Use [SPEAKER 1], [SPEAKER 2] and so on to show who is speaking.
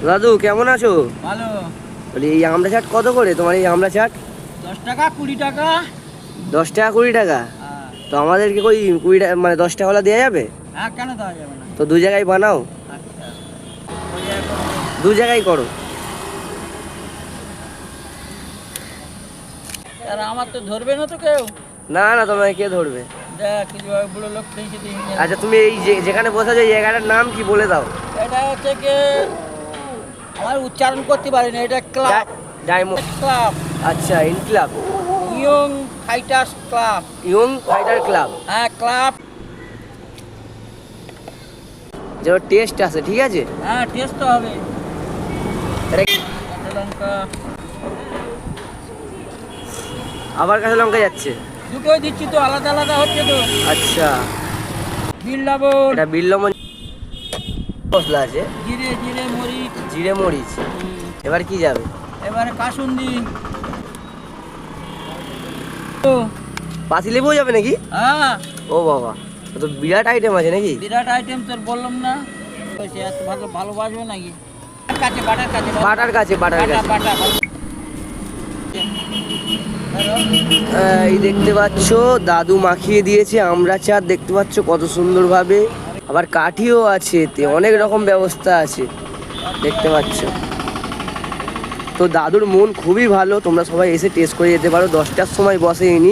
[SPEAKER 1] দাদু কেমন আছো?
[SPEAKER 2] ভালো।
[SPEAKER 1] বলি এই আমড়া চাট কত করে তোমার এই আমড়া চাট?
[SPEAKER 2] 10 টাকা 20 টাকা।
[SPEAKER 1] 10 টাকা 20 টাকা?
[SPEAKER 2] হ্যাঁ।
[SPEAKER 1] তো আমাদেরকে কই 20 টাকা মানে 10 টাকাওয়ালা দেওয়া যাবে?
[SPEAKER 2] হ্যাঁ, কেন দেওয়া যাবে না?
[SPEAKER 1] তো দু জায়গায় বানাও,
[SPEAKER 2] আচ্ছা, ওই এখন
[SPEAKER 1] দু জায়গায় করো।
[SPEAKER 2] আর আমার তো ধরবে না তো কেউ।
[SPEAKER 1] না না, তোমায় কে ধরবে?
[SPEAKER 2] দেখ কিছু বুড়ো লোক দেখে দিন।
[SPEAKER 1] আচ্ছা তুমি এই যেখানে বসে আছো এই জায়গাটার নাম কি বলে দাও।
[SPEAKER 2] এটা হচ্ছে কি আমার উচ্চারণ করতে পারি না। এটা ক্লাব।
[SPEAKER 1] Diamond
[SPEAKER 2] club.
[SPEAKER 1] আচ্ছা, in club,
[SPEAKER 2] young fighters club.
[SPEAKER 1] Young fighter club.
[SPEAKER 2] হ্যাঁ, ক্লাব।
[SPEAKER 1] যে টেস্ট আছে, ঠিক আছে।
[SPEAKER 2] হ্যাঁ, টেস্ট তো হবে।
[SPEAKER 1] এটা
[SPEAKER 2] কাঁচা লঙ্কা
[SPEAKER 1] আবার কাঁচা লঙ্কা যাচ্ছে।
[SPEAKER 2] দুটোই দিচ্ছি তো, আলাদা আলাদা হচ্ছে তো।
[SPEAKER 1] আচ্ছা,
[SPEAKER 2] বিল লবণ,
[SPEAKER 1] এটা বিল লবণ মশলা আছে,
[SPEAKER 2] জিরে জিরে মরিচ।
[SPEAKER 1] জিরে মরিচ। এবার কি যাবে?
[SPEAKER 2] এবারে কাসুন্দি। ও
[SPEAKER 1] পাতি লেবুও যাবে নাকি?
[SPEAKER 2] হ্যাঁ,
[SPEAKER 1] ও বাবা, তো বিরাট আইটেম আছে নাকি?
[SPEAKER 2] বিরাট আইটেম তোর বললাম না। কইছে এত ভালো ভালোবাসবে নাকি? বাটার কাছে
[SPEAKER 1] বাটার কাছে, বাটার
[SPEAKER 2] বাটা
[SPEAKER 1] কাছে।
[SPEAKER 2] বাটা।
[SPEAKER 1] এই দেখতে পাচ্ছ দাদু মাখিয়ে দিয়েছে আমড়া চাট, দেখতে পাচ্ছ কত সুন্দরভাবে। আবার কাঠিও আছে, এতে অনেক রকম ব্যবস্থা আছে, দেখতে পাচ্ছ। তো দাদুর মন খুবই ভালো, তোমরা সবাই এসে টেস্ট করে যেতে পারো। 10টার সময় বসে ইনি।